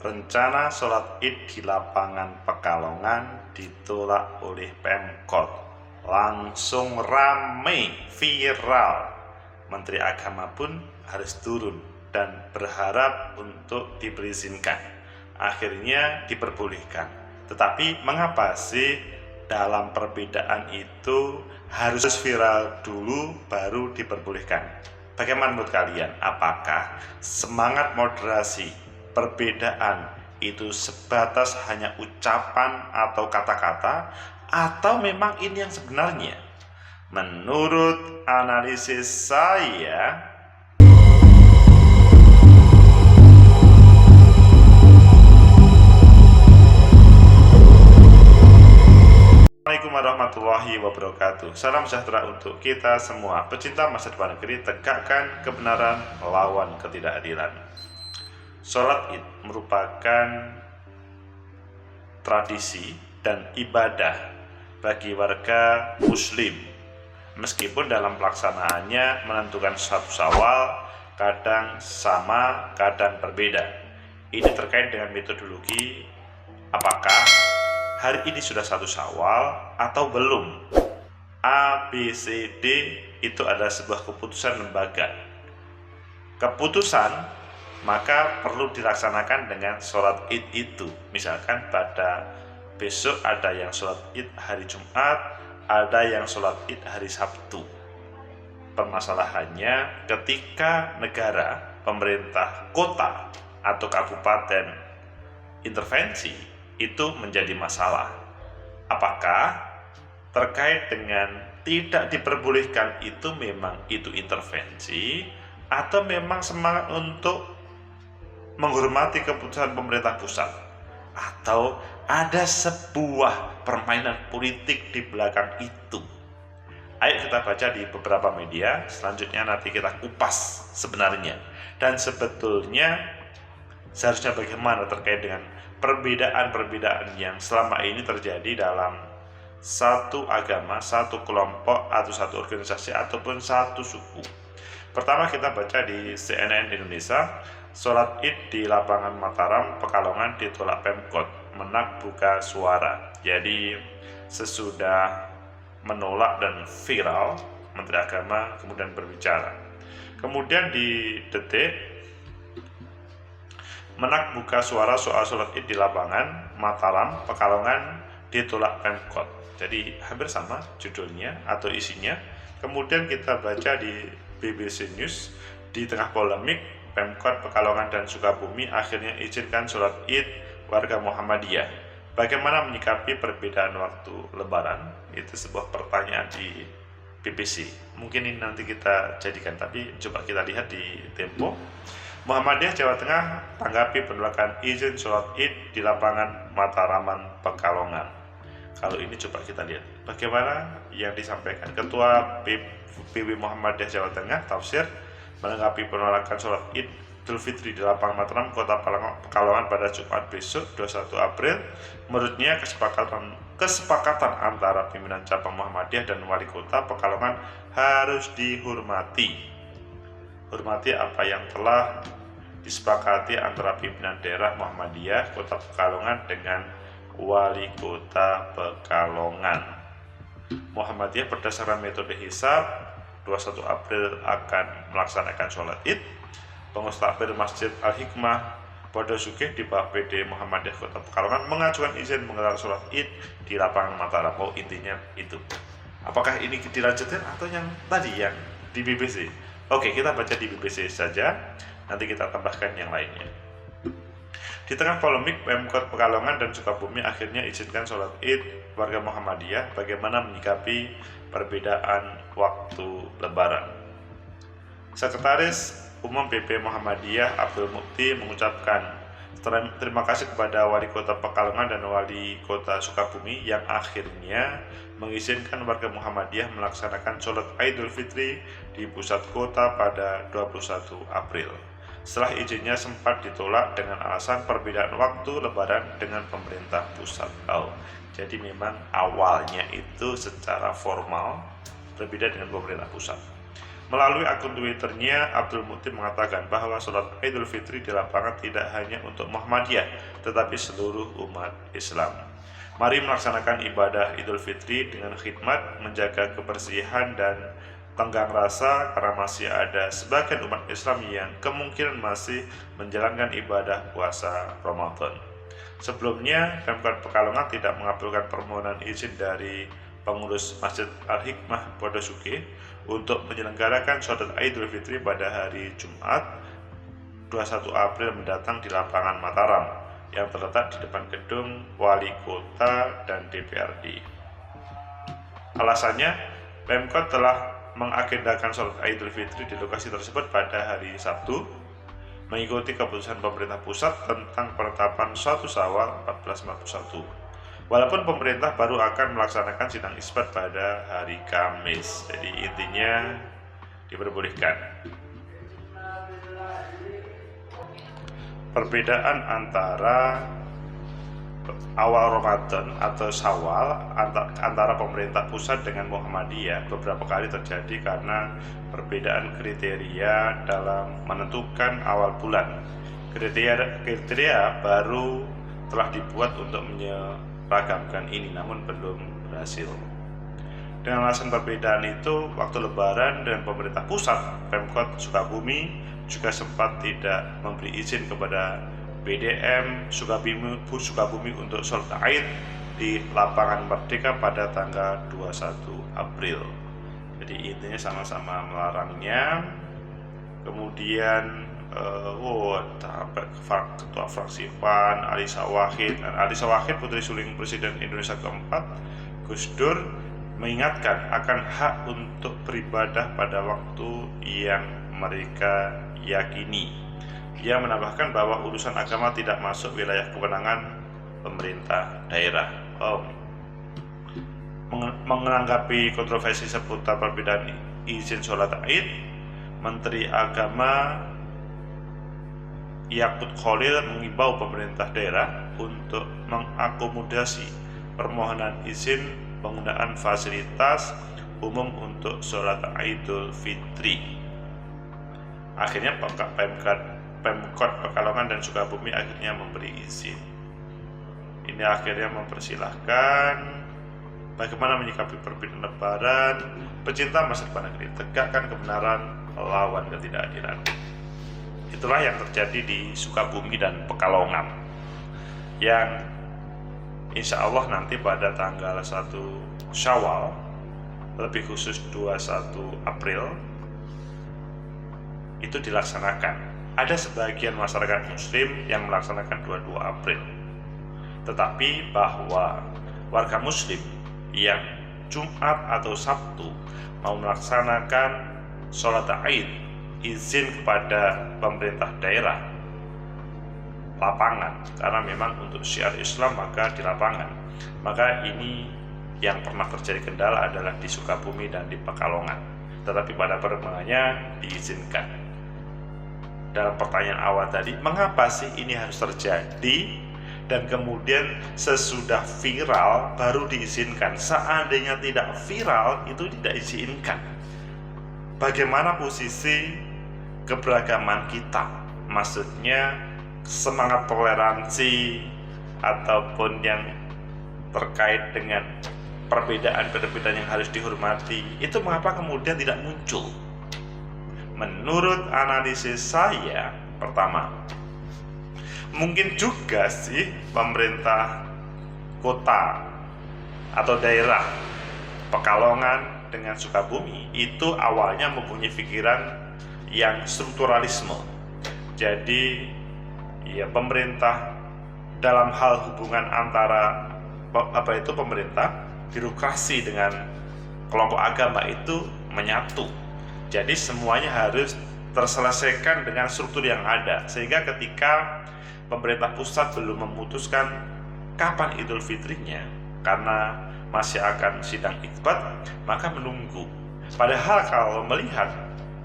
Rencana sholat Id di lapangan Pekalongan ditolak oleh Pemkot. Langsung rame, viral. Menteri Agama pun harus turun dan berharap untuk diizinkan. Akhirnya diperbolehkan. Tetapi mengapa sih dalam perbedaan itu harus viral dulu baru diperbolehkan? Bagaimana menurut kalian? Apakah semangat moderasi perbedaan itu sebatas hanya ucapan atau kata-kata, atau memang ini yang sebenarnya? Menurut analisis saya, Assalamualaikum warahmatullahi wabarakatuh. Salam sejahtera untuk kita semua. Pecinta masa depan negeri, tegakkan kebenaran, lawan ketidakadilan. Sholat Id merupakan tradisi dan ibadah bagi warga muslim. Meskipun dalam pelaksanaannya menentukan satu Syawal, kadang sama, kadang berbeda. Ini terkait dengan metodologi, apakah hari ini sudah satu Syawal atau belum. A, B, C, D itu adalah sebuah keputusan lembaga. Keputusan maka perlu dilaksanakan dengan sholat Id itu. Misalkan pada besok ada yang sholat Id hari Jumat, ada yang sholat Id hari Sabtu. Permasalahannya ketika negara, pemerintah kota atau kabupaten intervensi, itu menjadi masalah. Apakah terkait dengan tidak diperbolehkan itu memang itu intervensi, atau memang semangat untuk menghormati keputusan pemerintah pusat, atau ada sebuah permainan politik di belakang itu? Ayo kita baca di beberapa media, selanjutnya nanti kita kupas sebenarnya. Dan sebetulnya seharusnya bagaimana terkait dengan perbedaan-perbedaan yang selama ini terjadi dalam satu agama, satu kelompok, atau satu organisasi, ataupun satu suku. Pertama kita baca di CNN Indonesia, sholat Id di lapangan Mataram, Pekalongan ditolak Pemkot, Menak buka suara. Jadi sesudah menolak dan viral, Menteri Agama kemudian berbicara. Kemudian di Detik, Menak buka suara soal sholat Id di lapangan Mataram, Pekalongan ditolak Pemkot. Jadi hampir sama judulnya atau isinya. Kemudian kita baca di BBC News, di tengah polemik Pemkot Pekalongan dan Sukabumi akhirnya izinkan sholat Id warga Muhammadiyah. Bagaimana menyikapi perbedaan waktu Lebaran? Itu sebuah pertanyaan di BBC. Mungkin ini nanti kita jadikan, tapi coba kita lihat di Tempo. Muhammadiyah Jawa Tengah tanggapi penolakan izin sholat Id di lapangan Mataraman Pekalongan. Kalau ini coba kita lihat bagaimana yang disampaikan Ketua PW Muhammadiyah Jawa Tengah, Tafsir, menanggapi penolakan sholat Id Idul Fitri di lapangan Mataram, Kota Pekalongan pada Jumat besok 21 April. Menurutnya kesepakatan antara pimpinan cabang Muhammadiyah dan wali kota Pekalongan harus dihormati. Hormati apa yang telah disepakati antara pimpinan daerah Muhammadiyah Kota Pekalongan dengan wali kota Pekalongan. Muhammadiyah berdasarkan metode hisab 21 April akan melaksanakan sholat Id. Pengurus takbir Masjid Al-Hikmah Pondok di bawah PD Muhammadiyah Kota Pekalongan mengajukan izin menggelar sholat Id di lapangan Mataram. Oh, intinya itu. Apakah ini dilanjutkan atau yang tadi yang di BBC? Oke, kita baca di BBC saja, nanti kita tambahkan yang lainnya. Di tengah polemik, Pemkot Pekalongan dan Sukabumi akhirnya izinkan sholat Id warga Muhammadiyah. Bagaimana menyikapi perbedaan waktu Lebaran? Sekretaris Umum PP Muhammadiyah Abdul Mukti mengucapkan terima kasih kepada Wali Kota Pekalongan dan Wali Kota Sukabumi yang akhirnya mengizinkan warga Muhammadiyah melaksanakan sholat Idul Fitri di pusat kota pada 21 April. Setelah izinnya sempat ditolak dengan alasan perbedaan waktu Lebaran dengan pemerintah pusat. Jadi memang awalnya itu secara formal berbeda dengan pemerintah pusat. Melalui akun Twitternya, Abdul Mutin mengatakan bahwa sholat Idul Fitri di lapangan tidak hanya untuk Muhammadiyah, tetapi seluruh umat Islam. Mari melaksanakan ibadah Idul Fitri dengan khidmat, menjaga kebersihan dan tenggang rasa, karena masih ada sebagian umat Islam yang kemungkinan masih menjalankan ibadah puasa Ramadan. Sebelumnya, Pemkot Pekalongan tidak mengabulkan permohonan izin dari pengurus Masjid Al-Hikmah Wonosobo untuk menyelenggarakan sholat Idul Fitri pada hari Jumat 21 April mendatang di lapangan Mataram yang terletak di depan gedung Wali Kota dan DPRD. Alasannya, Pemkot telah mengagendakan sholat Idul Fitri di lokasi tersebut pada hari Sabtu, mengikuti keputusan pemerintah pusat tentang penetapan 1 Syawal 1441. Walaupun pemerintah baru akan melaksanakan sidang isbat pada hari Kamis, jadi intinya diperbolehkan. Perbedaan antara awal Ramadan atau Syawal antara pemerintah pusat dengan Muhammadiyah beberapa kali terjadi karena perbedaan kriteria dalam menentukan awal bulan. Kriteria baru telah dibuat untuk ragamkan ini, namun belum berhasil. Dengan alasan perbedaan itu, waktu Lebaran dan pemerintah pusat, Pemkot Sukabumi juga sempat tidak memberi izin kepada BDM Sukabumi untuk sholat Id di lapangan Merdeka pada tanggal 21 April. Jadi intinya sama-sama melarangnya. Kemudian ketua fraksi PAN Alisa Wahid, putri sulung Presiden Indonesia keempat Gus Dur, mengingatkan akan hak untuk beribadah pada waktu yang mereka yakini. Ia menambahkan bahwa urusan agama tidak masuk wilayah kewenangan pemerintah daerah. Menanggapi kontroversi seputar perbedaan izin sholat Id, Menteri Agama Yakut Khalil mengimbau pemerintah daerah untuk mengakomodasi permohonan izin penggunaan fasilitas umum untuk sholat Idul Fitri. Akhirnya Pemkot Pekalongan dan Sukabumi akhirnya memberi izin. Ini akhirnya mempersilahkan bagaimana menyikapi perbedaan Lebaran, pecinta masa depan negeri, tegakkan kebenaran, lawan ketidakadilan. Itulah yang terjadi di Sukabumi dan Pekalongan, yang insya Allah nanti pada tanggal 1 Syawal, lebih khusus 21 April, itu dilaksanakan. Ada sebagian masyarakat muslim yang melaksanakan 22 April, tetapi bahwa warga muslim yang Jumat atau Sabtu mau melaksanakan sholat Id, izin kepada pemerintah daerah lapangan, karena memang untuk syiar Islam maka di lapangan. Maka ini yang pernah terjadi kendala adalah di Sukabumi dan di Pekalongan, tetapi pada perkembangannya diizinkan. Dalam pertanyaan awal tadi, mengapa sih ini harus terjadi dan kemudian sesudah viral baru diizinkan? Seandainya tidak viral, itu tidak diizinkan. Bagaimana posisi keberagaman kita, maksudnya semangat toleransi ataupun yang terkait dengan perbedaan-perbedaan yang harus dihormati, itu mengapa kemudian tidak muncul? Menurut analisis saya, pertama, mungkin juga sih pemerintah kota atau daerah Pekalongan dengan Sukabumi itu awalnya mempunyai pikiran yang strukturalisme. Jadi ya, pemerintah dalam hal hubungan antara pemerintah, birokrasi dengan kelompok agama itu menyatu. Jadi semuanya harus terselesaikan dengan struktur yang ada, sehingga ketika pemerintah pusat belum memutuskan kapan Idul Fitrinya karena masih akan sidang isbat, maka menunggu. Padahal kalau melihat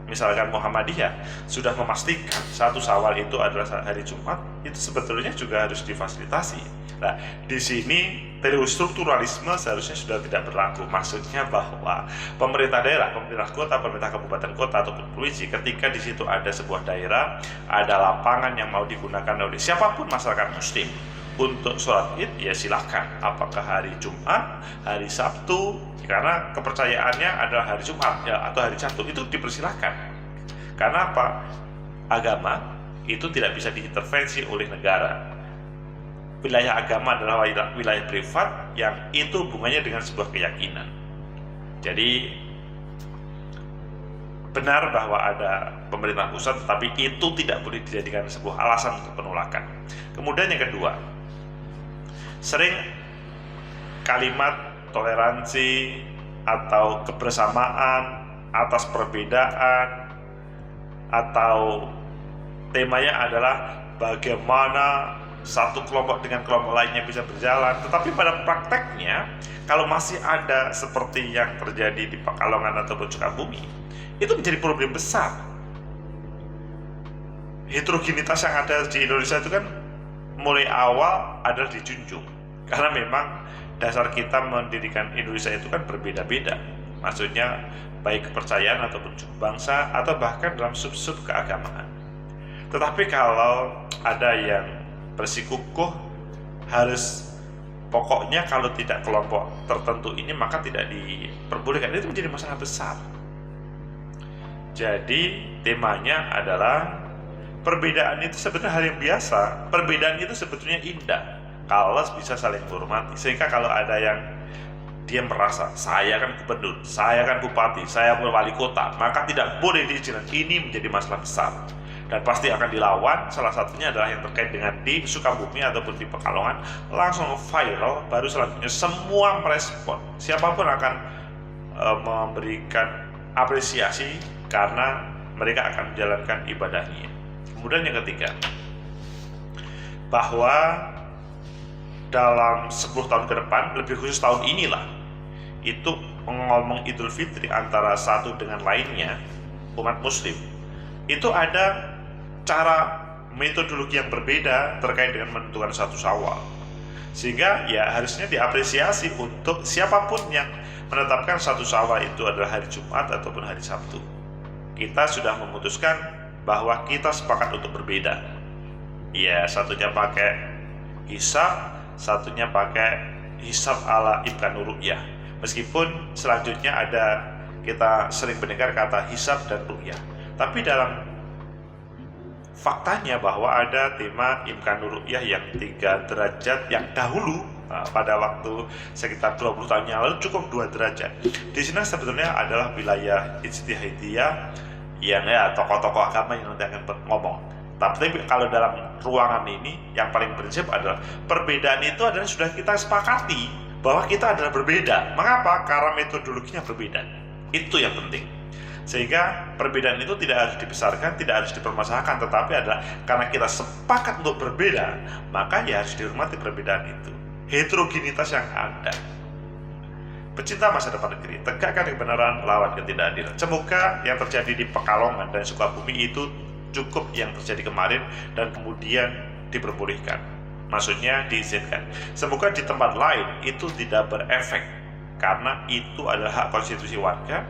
misalkan Muhammadiyah sudah memastikan satu Syawal itu adalah hari Jumat, itu sebetulnya juga harus difasilitasi. Nah, di sini teori strukturalisme seharusnya sudah tidak berlaku. Maksudnya bahwa pemerintah daerah, pemerintah kota, pemerintah kabupaten kota ataupun provinsi, ketika di situ ada sebuah daerah, ada lapangan yang mau digunakan oleh siapapun masyarakat Muslim untuk sholat Id, ya silahkan. Apakah hari Jumat, hari Sabtu, karena kepercayaannya adalah hari Jumat ya, atau hari Sabtu, itu dipersilahkan. Karena apa? Agama itu tidak bisa diintervensi oleh negara. Wilayah agama adalah wilayah privat yang itu hubungannya dengan sebuah keyakinan. Jadi benar bahwa ada pemerintah pusat, tetapi itu tidak boleh dijadikan sebuah alasan untuk penolakan. Kemudian yang kedua, sering kalimat toleransi atau kebersamaan atas perbedaan, atau temanya adalah bagaimana satu kelompok dengan kelompok lainnya bisa berjalan. Tetapi pada prakteknya, kalau masih ada seperti yang terjadi di Pekalongan ataupun Sukabumi, itu menjadi problem besar. Heterogenitas yang ada di Indonesia itu kan mulai awal adalah dijunjung, karena memang dasar kita mendirikan Indonesia itu kan berbeda-beda. Maksudnya baik kepercayaan ataupun suku bangsa, atau bahkan dalam sub-sub keagamaan. Tetapi kalau ada yang bersikukuh harus pokoknya kalau tidak kelompok tertentu ini maka tidak diperbolehkan, itu menjadi masalah besar. Jadi temanya adalah perbedaan itu sebetulnya hal yang biasa. Perbedaan itu sebetulnya indah kalau bisa saling menghormati. Sehingga kalau ada yang dia merasa saya kan gubernur, saya kan bupati, saya wali kota, maka tidak boleh diizinkan, ini menjadi masalah besar dan pasti akan dilawan. Salah satunya adalah yang terkait dengan di Sukabumi ataupun di Pekalongan, langsung viral. Baru selanjutnya semua merespon, siapapun akan memberikan apresiasi karena mereka akan menjalankan ibadahnya. Kemudian yang ketiga, bahwa dalam 10 tahun ke depan, lebih khusus tahun inilah, itu ngomong Idul Fitri antara satu dengan lainnya, umat Muslim, itu ada cara metodologi yang berbeda terkait dengan menentukan satu Syawal. Sehingga ya harusnya diapresiasi untuk siapapun yang menetapkan satu Syawal itu adalah hari Jumat ataupun hari Sabtu. Kita sudah memutuskan bahwa kita sepakat untuk berbeda. Ya, satunya pakai hisab, satunya pakai hisab ala Ibnu Ru'yah. Meskipun selanjutnya ada, kita sering mendengar kata hisab dan ru'yah, tapi dalam faktanya bahwa ada tema Ibnu Ru'yah yang 3 derajat yang dahulu pada waktu sekitar 20 tahun yang lalu cukup 2 derajat. Di sini sebetulnya adalah wilayah ijtihadiyah yang ya tokoh-tokoh agama yang nanti akan ngomong. Tapi kalau dalam ruangan ini yang paling prinsip adalah perbedaan itu adalah sudah kita sepakati bahwa kita adalah berbeda. Mengapa? Karena metodologinya berbeda. Itu yang penting. Sehingga perbedaan itu tidak harus dibesarkan, tidak harus dipermasalahkan, tetapi adalah karena kita sepakat untuk berbeda, maka ya harus dihormati perbedaan itu. Heterogenitas yang ada. Pecinta masa depan negeri, tegakkan kebenaran, lawan ketidakadilan. Semoga yang terjadi di Pekalongan dan Sukabumi itu cukup yang terjadi kemarin dan kemudian diperbolehkan. Maksudnya diizinkan. Semoga di tempat lain itu tidak berefek, karena itu adalah hak konstitusi warga,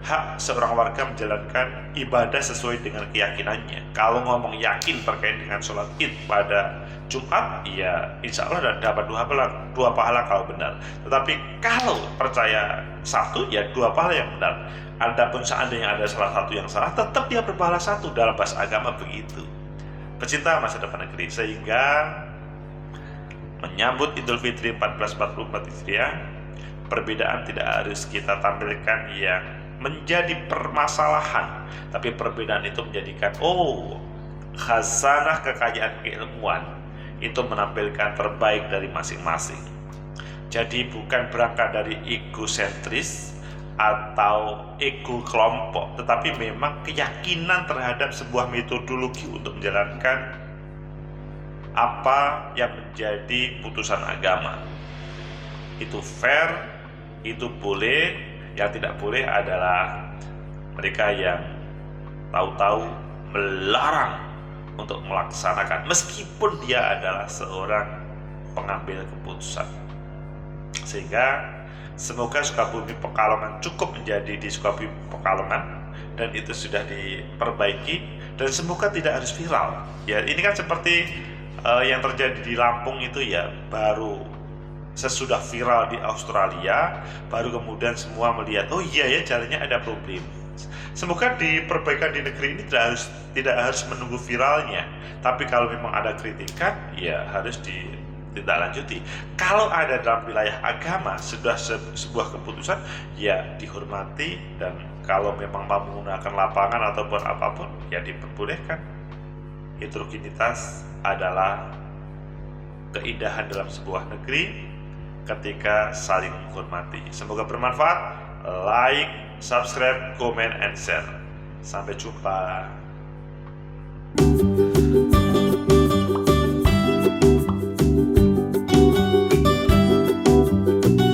hak seorang warga menjalankan ibadah sesuai dengan keyakinannya. Kalau ngomong yakin terkait dengan sholat Id pada Jumat, ya insya Allah dapat 2 pahala kalau benar. Tetapi kalau percaya satu, ya 2 pahala yang benar. Adapun seandainya ada salah satu yang salah, tetap dia berpahala 1 dalam bahasa agama begitu. Pecinta masa depan negeri, sehingga menyambut Idul Fitri 1444 Hijriah, perbedaan tidak harus kita tampilkan yang menjadi permasalahan, tapi perbedaan itu menjadikan khazanah kekayaan keilmuan itu menampilkan terbaik dari masing-masing. Jadi bukan berangkat dari egosentris atau ego kelompok, tetapi memang keyakinan terhadap sebuah metodologi untuk menjalankan apa yang menjadi putusan agama. Itu fair, itu boleh. Yang tidak boleh adalah mereka yang tahu-tahu melarang untuk melaksanakan meskipun dia adalah seorang pengambil keputusan. Sehingga semoga Sukabumi Pekalongan cukup menjadi di Sukabumi Pekalongan, dan itu sudah diperbaiki, dan semoga tidak harus viral. Ya, ini kan seperti yang terjadi di Lampung itu ya, baru sesudah viral di Australia, baru kemudian semua melihat, oh iya ya, jalannya ada problem. Semoga di perbaikan di negeri ini tidak harus menunggu viralnya, tapi kalau memang ada kritikan, ya harus ditindaklanjuti. Kalau ada dalam wilayah agama sudah sebuah keputusan, ya dihormati, dan kalau memang mau menggunakan lapangan ataupun apapun, ya diperbolehkan. Heterogenitas adalah keindahan dalam sebuah negeri ketika saling menghormati. Semoga bermanfaat. Like, subscribe, comment, and share. Sampai jumpa.